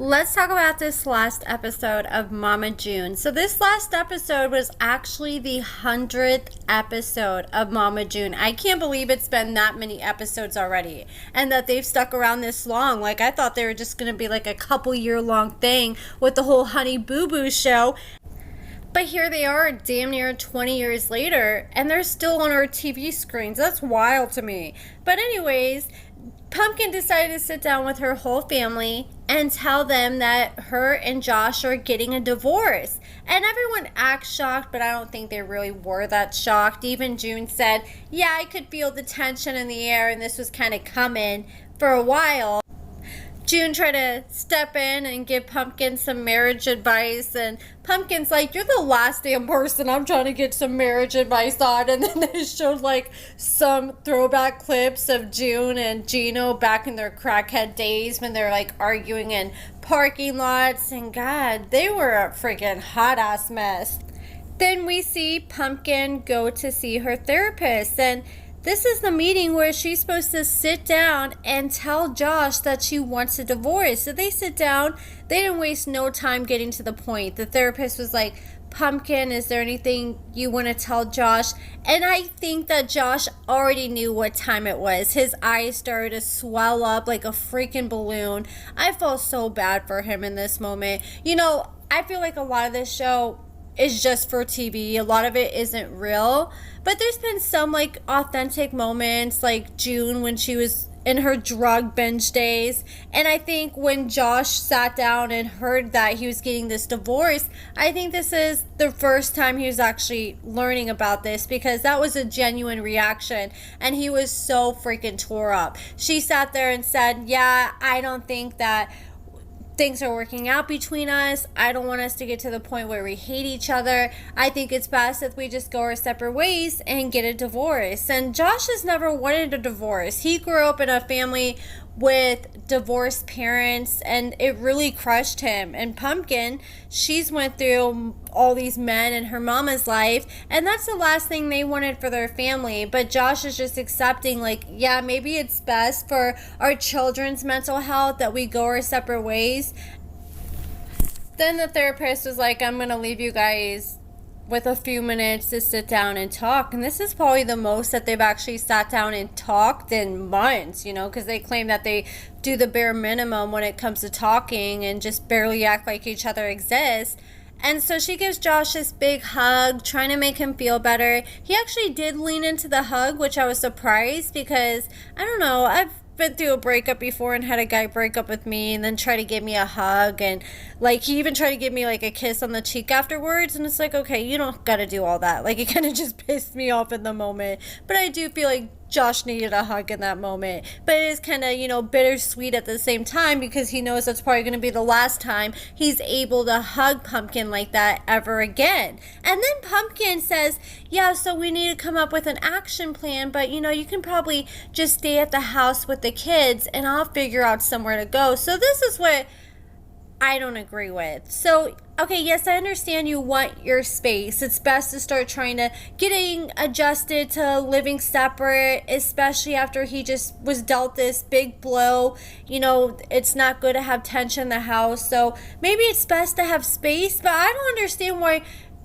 Let's talk about this last episode of Mama June. So this last episode was actually the 100th episode of Mama June. I can't believe it's been that many episodes already and that they've stuck around this long. Like, I thought they were just going to be like a couple year long thing with the whole Honey Boo Boo show. But here they are damn near 20 years later and they're still on our TV screens. That's wild to me. But anyways, Pumpkin decided to sit down with her whole family and tell them that her and Josh are getting a divorce. And everyone acts shocked, but I don't think they really were that shocked. Even June said, yeah, I could feel the tension in the air and this was kind of coming for a while. June tried to step in and give Pumpkin some marriage advice, and Pumpkin's like, you're the last damn person I'm trying to get some marriage advice on. And then they showed like some throwback clips of June and Gino back in their crackhead days when they're like arguing in parking lots, and God, they were a freaking hot ass mess. Then we see Pumpkin go to see her therapist, and this is the meeting where she's supposed to sit down and tell Josh that she wants a divorce. So they sit down. They didn't waste no time getting to the point. The therapist was like, Pumpkin, is there anything you want to tell Josh? And I think that Josh already knew what time it was. His eyes started to swell up like a freaking balloon. I felt so bad for him in this moment. You know, I feel like a lot of this show is just for TV. A lot of it isn't real. But there's been some like authentic moments, like June when she was in her drug binge days. And I think when Josh sat down and heard that he was getting this divorce, I think this is the first time he was actually learning about this, because that was a genuine reaction and he was so freaking tore up. She sat there and said, yeah, I don't think that things are working out between us. I don't want us to get to the point where we hate each other. I think it's best if we just go our separate ways and get a divorce. And Josh has never wanted a divorce. He grew up in a family with divorced parents and it really crushed him. And Pumpkin, she's went through all these men in her mama's life, and that's the last thing they wanted for their family. But Josh is just accepting, like, yeah, maybe it's best for our children's mental health that we go our separate ways. Then the therapist was like, I'm gonna leave you guys with a few minutes to sit down and talk. And this is probably the most that they've actually sat down and talked in months, you know, because they claim that they do the bare minimum when it comes to talking and just barely act like each other exists. And so she gives Josh this big hug, trying to make him feel better. He actually did lean into the hug, which I was surprised because, I don't know, I've been through a breakup before and had a guy break up with me and then try to give me a hug, and like he even tried to give me like a kiss on the cheek afterwards, and it's like, okay, you don't gotta do all that. Like, it kind of just pissed me off in the moment. But I do feel like Josh needed a hug in that moment. But it is kind of, you know, bittersweet at the same time because he knows that's probably going to be the last time he's able to hug Pumpkin like that ever again. And then Pumpkin says, yeah, so we need to come up with an action plan, but you know, you can probably just stay at the house with the kids and I'll figure out somewhere to go. So this is what I don't agree with. So, okay, yes, I understand you want your space. It's best to start trying to getting adjusted to living separate, especially after he just was dealt this big blow. You know, it's not good to have tension in the house. So maybe it's best to have space, but I don't understand why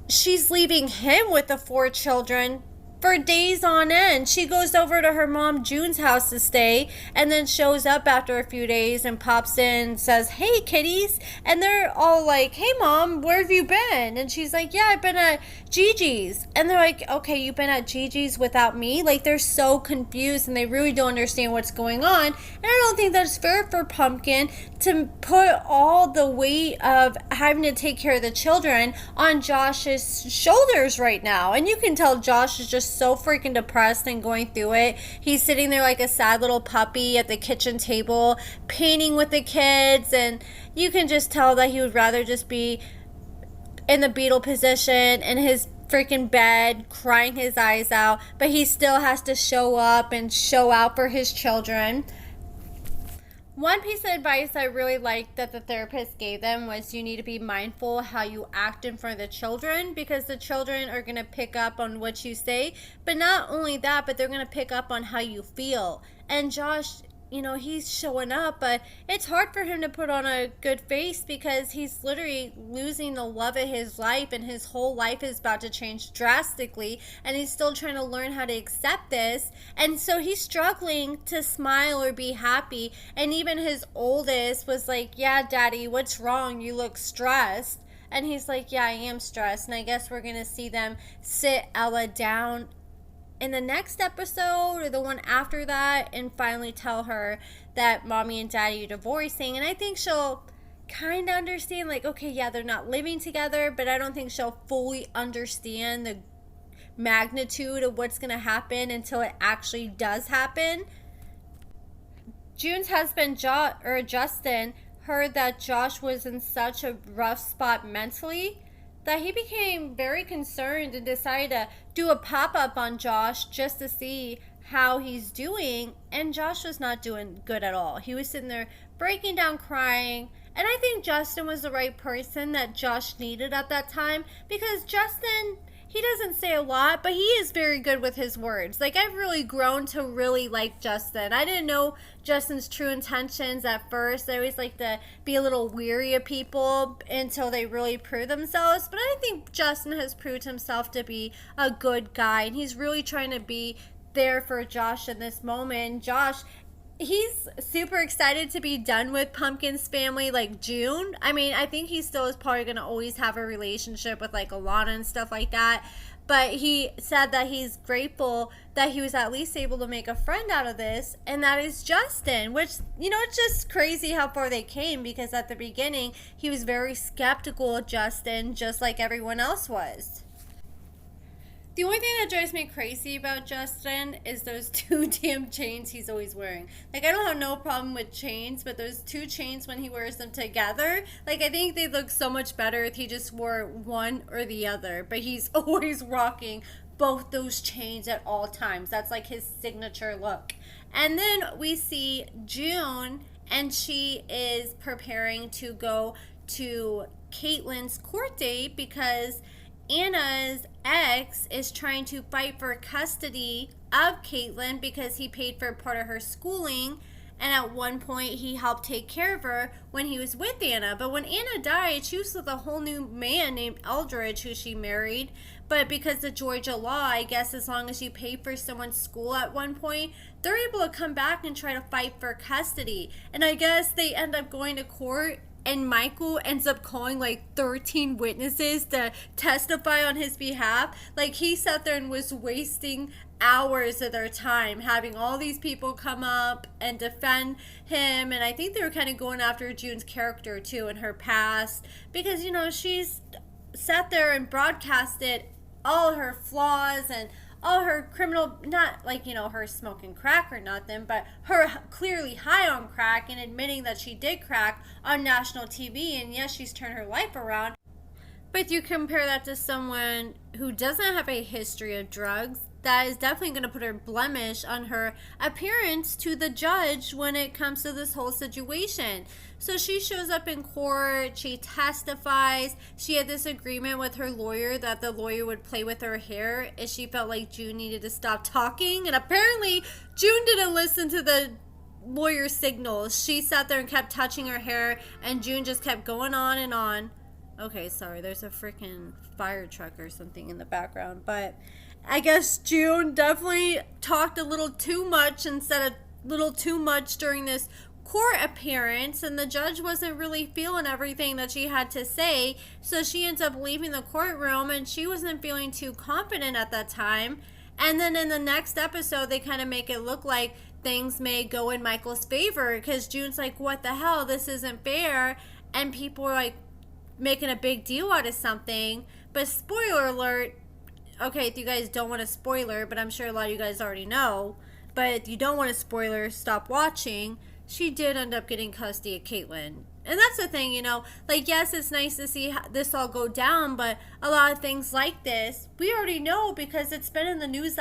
she's leaving him with the 4 children for days on end. She goes over to her mom June's house to stay and then shows up after a few days and pops in and says, hey kitties, and they're all like, hey mom, where have you been? And she's like, yeah, I've been at Gigi's. And they're like, okay, you've been at Gigi's without me? Like, they're so confused and they really don't understand what's going on. And I don't think that's fair for Pumpkin to put all the weight of having to take care of the children on Josh's shoulders right now. And you can tell Josh is just so freaking depressed and going through it. He's sitting there like a sad little puppy at the kitchen table painting with the kids, and you can just tell that he would rather just be in the beetle position in his freaking bed crying his eyes out, but he still has to show up and show out for his children. One piece of advice I really liked that the therapist gave them was you need to be mindful how you act in front of the children, because the children are going to pick up on what you say. But not only that, but they're going to pick up on how you feel. And Josh he's showing up, but it's hard for him to put on a good face because he's literally losing the love of his life, and his whole life is about to change drastically, and he's still trying to learn how to accept this. And so he's struggling to smile or be happy. And even his oldest was like, "Yeah, Daddy, what's wrong? You look stressed." And he's like, "Yeah, I am stressed." And I guess we're going to see them sit Ella down in the next episode or the one after that and finally tell her that Mommy and Daddy are divorcing. And I think she'll kind of understand, like, okay, yeah, they're not living together, but I don't think she'll fully understand the magnitude of what's going to happen until it actually does happen. June's husband, Justin, heard that Josh was in such a rough spot mentally that he became very concerned and decided to do a pop-up on Josh just to see how he's doing. And Josh was not doing good at all. He was sitting there breaking down, crying. And I think Justin was the right person that Josh needed at that time, because Justin, he doesn't say a lot, but he is very good with his words. Like, I've really grown to really like Justin. I didn't know Justin's true intentions at first. I always like to be a little weary of people until they really prove themselves. But I think Justin has proved himself to be a good guy, and he's really trying to be there for Josh in this moment. Josh, he's super excited to be done with Pumpkin's family, like June. I mean, I think he still is probably going to always have a relationship with like Alana and stuff like that. But he said that he's grateful that he was at least able to make a friend out of this, and that is Justin, which, it's just crazy how far they came, because at the beginning, he was very skeptical of Justin, just like everyone else was. The only thing that drives me crazy about Justin is those 2 damn chains he's always wearing. Like, I don't have no problem with chains, but those 2 chains when he wears them together, like, I think they'd look so much better if he just wore one or the other. But he's always rocking both those chains at all times. That's like his signature look. And then we see June, and she is preparing to go to Caitlin's court date because Anna's ex is trying to fight for custody of Caitlin because he paid for part of her schooling, and at one point he helped take care of her when he was with Anna. But when Anna died, she was with a whole new man named Eldridge, who she married. But because of Georgia law, I guess as long as you pay for someone's school at one point, they're able to come back and try to fight for custody. And I guess they end up going to court, and Michael ends up calling like 13 witnesses to testify on his behalf. Like, he sat there and was wasting hours of their time having all these people come up and defend him. And I think they were kind of going after June's character too, and her past, because she's sat there and broadcasted all her flaws and all her criminal, not like, her smoking crack or nothing, but her clearly high on crack and admitting that she did crack on national TV. And yes, she's turned her life around. But you compare that to someone who doesn't have a history of drugs, that is definitely going to put a blemish on her appearance to the judge when it comes to this whole situation. So she shows up in court, she testifies, she had this agreement with her lawyer that the lawyer would play with her hair if she felt like June needed to stop talking. And apparently June didn't listen to the lawyer's signals. She sat there and kept touching her hair, and June just kept going on and on. Okay, sorry, there's a freaking fire truck or something in the background, but I guess June definitely talked a little too much and said a little too much during this court appearance, and the judge wasn't really feeling everything that she had to say, so she ends up leaving the courtroom, and she wasn't feeling too confident at that time. And then in the next episode, they kind of make it look like things may go in Michael's favor, because June's like, what the hell, this isn't fair, and people are like making a big deal out of something. But spoiler alert, okay, if you guys don't want a spoiler, but I'm sure a lot of you guys already know, but if you don't want a spoiler, stop watching. She did end up getting custody of Caitlin. And that's the thing, like, yes, it's nice to see this all go down, but a lot of things like this, we already know because it's been in the news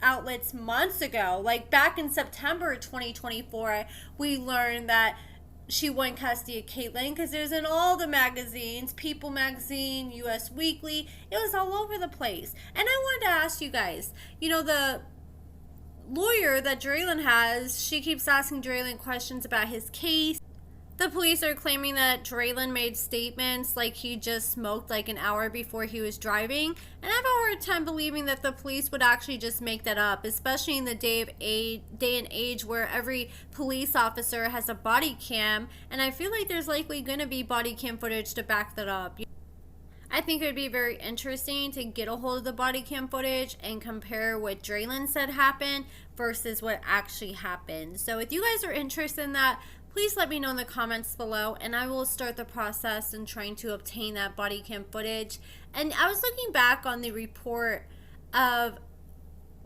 outlets months ago. Like, back in September 2024, we learned that she won custody of Caitlin because it was in all the magazines, People Magazine, US Weekly. It was all over the place. And I wanted to ask you guys, the lawyer that Draylon has, she keeps asking Draylon questions about his case. The police are claiming that Draylon made statements like he just smoked like an hour before he was driving. And I have a hard time believing that the police would actually just make that up, especially in the day and age where every police officer has a body cam. And I feel like there's likely going to be body cam footage to back that up. I think it would be very interesting to get a hold of the body cam footage and compare what Draylon said happened versus what actually happened. So if you guys are interested in that, please let me know in the comments below, and I will start the process in trying to obtain that body cam footage. And I was looking back on the report of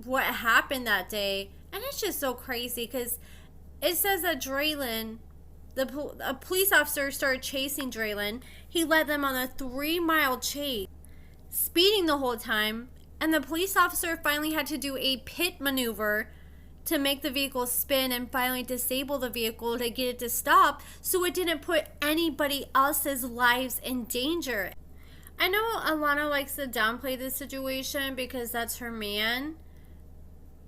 what happened that day, and it's just so crazy because it says that Draylon, a police officer, started chasing Draylon. He led them on a 3-mile chase, speeding the whole time, and the police officer finally had to do a pit maneuver to make the vehicle spin and finally disable the vehicle to get it to stop so it didn't put anybody else's lives in danger. I know Alana likes to downplay this situation because that's her man,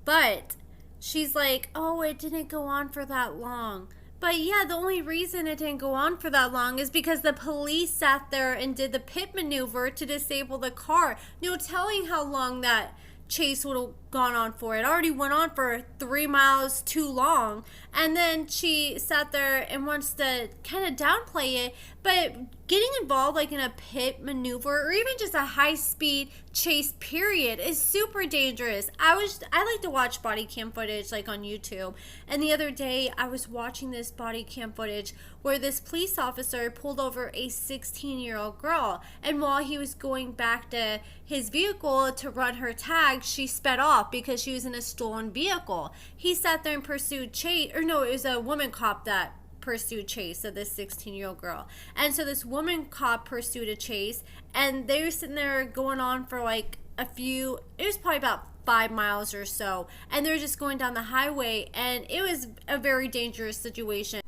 but she's like, oh, it didn't go on for that long. But yeah, the only reason it didn't go on for that long is because the police sat there and did the pit maneuver to disable the car. No telling how long that chase would have gone on for. It already went on for 3 miles too long, and then she sat there and wants to kind of downplay it, but getting involved like in a pit maneuver or even just a high-speed chase period is super dangerous. I like to watch body cam footage like on YouTube, and the other day I was watching this body cam footage where this police officer pulled over a 16-year-old girl, and while he was going back to his vehicle to run her tag, she sped off because she was in a stolen vehicle. He sat there and pursued chase, or no, it was a woman cop that pursued chase of this 16-year-old girl. And so this woman cop pursued a chase, and they were sitting there going on for like it was probably about 5 miles or so, and they're just going down the highway, and it was a very dangerous situation.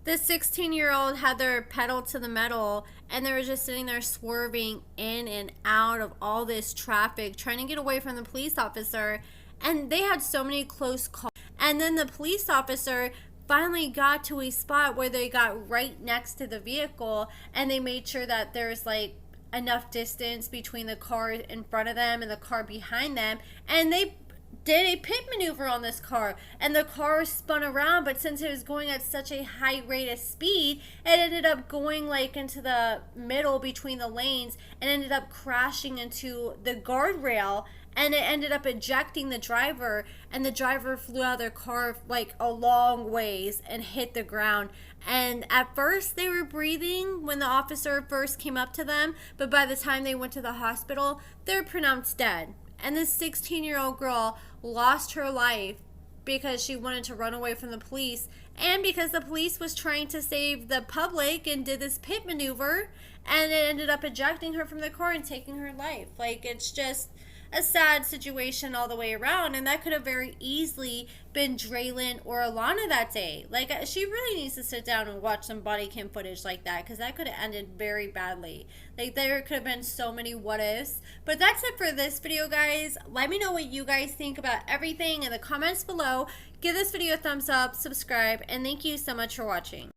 This 16-year-old had their pedal to the metal, and they were just sitting there swerving in and out of all this traffic, trying to get away from the police officer, and they had so many close calls. And then the police officer finally got to a spot where they got right next to the vehicle, and they made sure that there's like enough distance between the car in front of them and the car behind them, and they did a pit maneuver on this car, and the car spun around, but since it was going at such a high rate of speed, it ended up going like into the middle between the lanes and ended up crashing into the guardrail, and it ended up ejecting the driver, and the driver flew out of their car like a long ways and hit the ground. And at first they were breathing when the officer first came up to them, but by the time they went to the hospital, they're pronounced dead. And this 16-year-old girl lost her life because she wanted to run away from the police, and because the police was trying to save the public and did this pit maneuver, and it ended up ejecting her from the car and taking her life. Like, it's just a sad situation all the way around, and that could have very easily been Draylon or Alana that day. Like, she really needs to sit down and watch some body cam footage like that, because that could have ended very badly. Like, there could have been so many what ifs. But that's it for this video, guys. Let me know what you guys think about everything in the comments below. Give this video a thumbs up, subscribe, and thank you so much for watching.